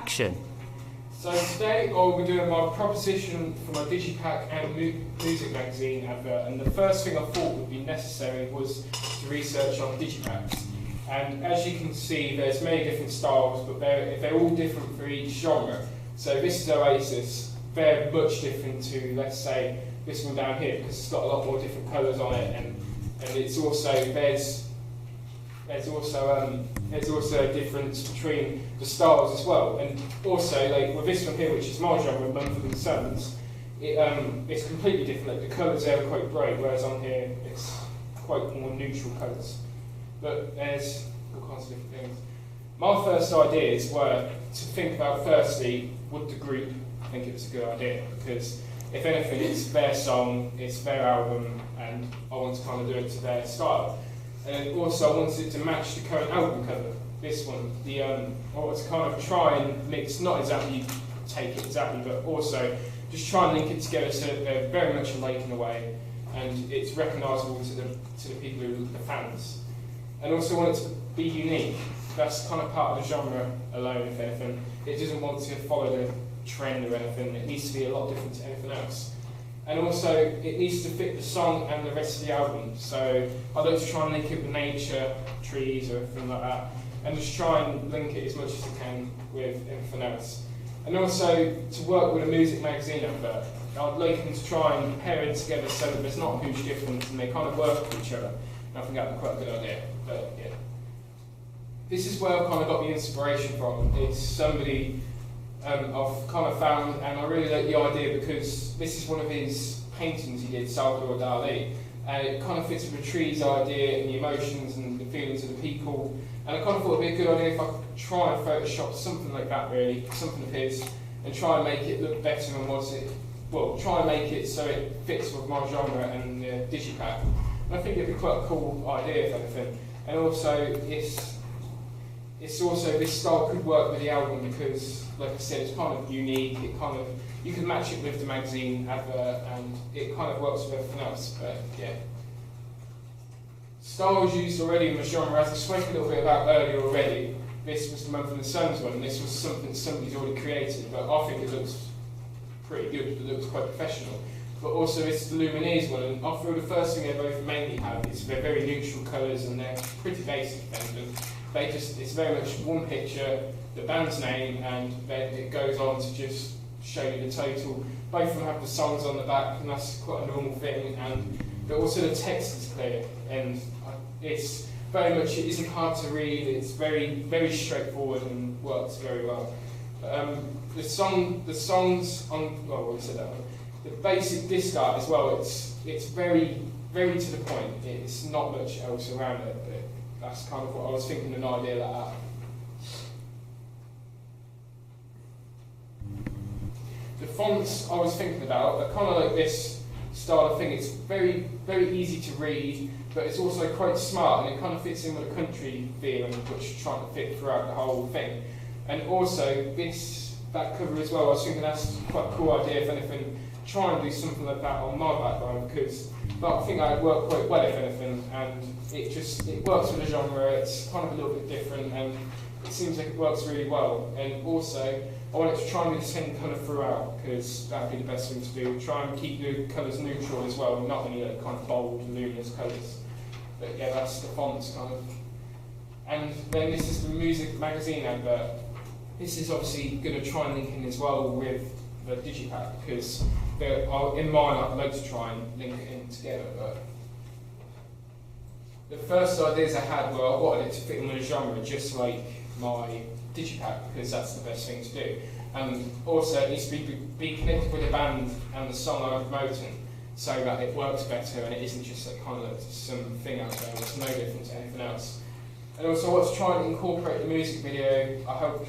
action. So today I'll be doing my proposition for my Digipak and music magazine advert, and the first thing I thought would be necessary was to research on Digipaks. And as you can see, there's many different styles, but they're all different for each genre. So this is Oasis, they're much different to, let's say, this one down here, because it's got a lot more different colours on it, and it's also, there's also a difference between the styles as well. And also, like with this one here, which is my genre, Mumford & Sons, it's completely different. Like, the colours there are quite bright, whereas on here it's quite more neutral colours. But there's all kinds of different things. My first ideas were to think about, firstly, would the group think it was a good idea? Because if anything, it's their song, it's their album, and I want to kind of do it to their style. And also I wanted it to match the current album cover, this one. I want to kind of try and mix, not exactly take it exactly, but also just try and link it together so that they're very much alike in a way, and it's recognisable to the people who are the fans. And also I want it to be unique. That's kind of part of the genre alone, if anything. It doesn't want to follow the trend or anything. It needs to be a lot different to anything else. And also, it needs to fit the song and the rest of the album. So I like to try and link it with nature, trees, or anything like that, and just try and link it as much as I can with everything else. And also, to work with a music magazine advert, I'd like them to try and pair it together so that there's not a huge difference and they kind of work with each other. And I think that'd be quite a good idea. But yeah, this is where I kind of got the inspiration from. It's somebody I've kind of found, and I really like the idea because this is one of his paintings he did, Salvador Dali, and it kind of fits with the trees idea and the emotions and the feelings of the people, and I kind of thought it would be a good idea if I could try and Photoshop something like that, really, something of his, and try and make it look better than was it, well, try and make it so it fits with my genre and Digipak. And I think it'd be quite a cool idea, if anything. And also, it's also, this style could work with the album because, like I said, it's kind of unique. It kind of, you can match it with the magazine advert, and it kind of works with everything else. But yeah, styles used already in the genre, as I spoke a little bit about earlier already. This was the Mumford & Sons one. This was something somebody's already created, but I think it looks pretty good. It looks quite professional. But also, it's the Lumineers one, and I feel the first thing they both mainly have is they're very neutral colours and they're pretty basic things. It's very much one picture, the band's name, and then it goes on to just show you the total. Both of them have the songs on the back, and that's quite a normal thing, but also the text is clear, and it's very much, it isn't hard to read, it's very, very straightforward and works very well. The songs on, well, we said that one. The basic disc art as well, it's very, very to the point. It's not much else around it, but that's kind of what I was thinking, an idea like that. The fonts I was thinking about are kind of like this style of thing. It's very, very easy to read, but it's also quite smart, and it kind of fits in with a country feeling, which is trying to fit throughout the whole thing. And also, that cover as well, I was thinking that's quite a cool idea, if anything, try and do something like that on my background, because I think that would work quite well, if anything, and it works with the genre. It's kind of a little bit different, and it seems like it works really well. And also, I want it to try and be the same colour throughout, because that would be the best thing to do. Try and keep the colours neutral as well, not any kind of bold, luminous colours. But yeah, that's the fonts kind of. And then this is the music magazine advert. This is obviously going to try and link in as well with the Digipak, because in mine I'd like to try and link it in together. But the first ideas I had were I wanted it to fit in with a genre just like my Digipak, because that's the best thing to do. And also it needs to be connected with the band and the song I'm promoting, so that it works better and it isn't just like kind of like some thing out there that's no different to anything else. And also I want to try and incorporate the music video I hope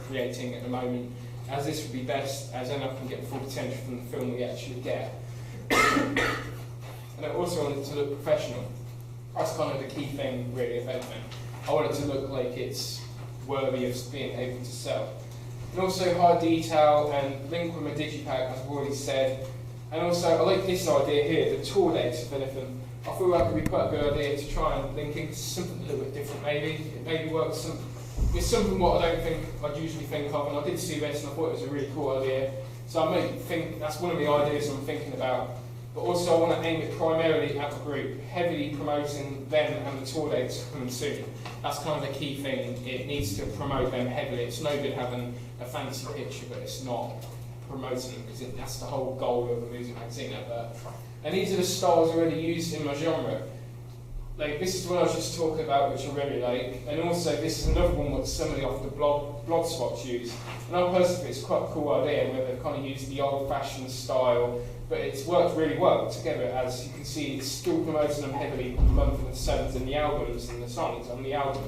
creating at the moment, as this would be best, as then I can get the full potential from the film we actually get. And I also want it to look professional. That's kind of the key thing, really, if anything. I want it to look like it's worthy of being able to sell. And also high detail and link with my Digipak, as I've already said. And also, I like this idea here, the tour dates, if anything. I feel like it would be quite a good idea to try and link into something a little bit different, maybe. It maybe works it's something what I don't think I'd usually think of, and I did see this and I thought it was a really cool idea. So I may think that's one of the ideas I'm thinking about. But also I want to aim it primarily at the group, heavily promoting them and the tour dates coming soon. That's kind of the key thing. It needs to promote them heavily. It's no good having a fancy picture, but it's not promoting them, because that's the whole goal of a music magazine advert. And these are the styles already used in my genre. Like, this is what I was just talking about, which I really like. And also, this is another one what somebody off the blog spots use. And I personally think it's quite a cool idea where they've kind of used the old-fashioned style, but it's worked really well together. As you can see, it's still promoting them heavily on the month and the seventh and the albums and the songs on the album.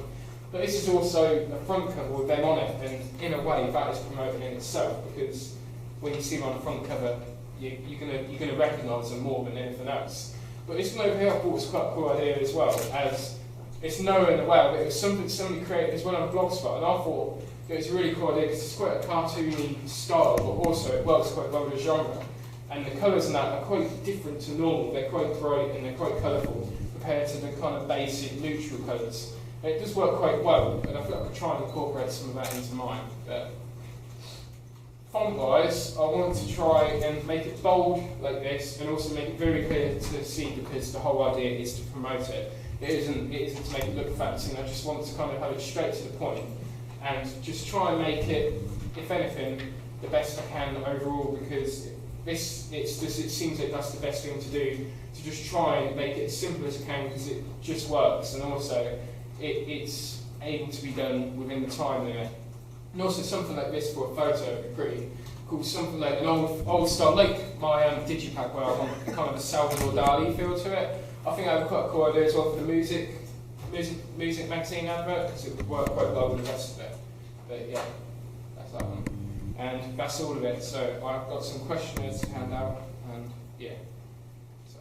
But this is also the front cover with them on it, and in a way, that is promoting in itself, because when you see them on the front cover, you're gonna recognise them more than anything else. But this one over here I thought was quite a cool idea as well, as it's nowhere in the well, but it was something somebody created as well on Blogspot, and I thought it was a really cool idea because it's quite a cartoony style, but also it works quite well with the genre. And the colours in that are quite different to normal. They're quite bright and they're quite colourful compared to the kind of basic neutral colours. And it does work quite well, and I feel like I could try and incorporate some of that into mine. But font-wise, I wanted to try and make it bold like this, and also make it very clear to see, because the whole idea is to promote it. It isn't to make it look fancy, and I just want to kind of have it straight to the point, and just try and make it, if anything, the best I can overall, because it seems like that's the best thing to do, to just try and make it as simple as I can, because it just works, and also it's able to be done within the time limit. And also something like this for a photo would be pretty cool, something like an old style, like my Digipak, where I want kind of a Salvador Dali feel to it. I think I have quite a cool idea as well for the music magazine advert, because it would work quite well with the rest of it. But yeah, that's that one. And that's all of it. So I've got some questionnaires to hand out, and yeah. So.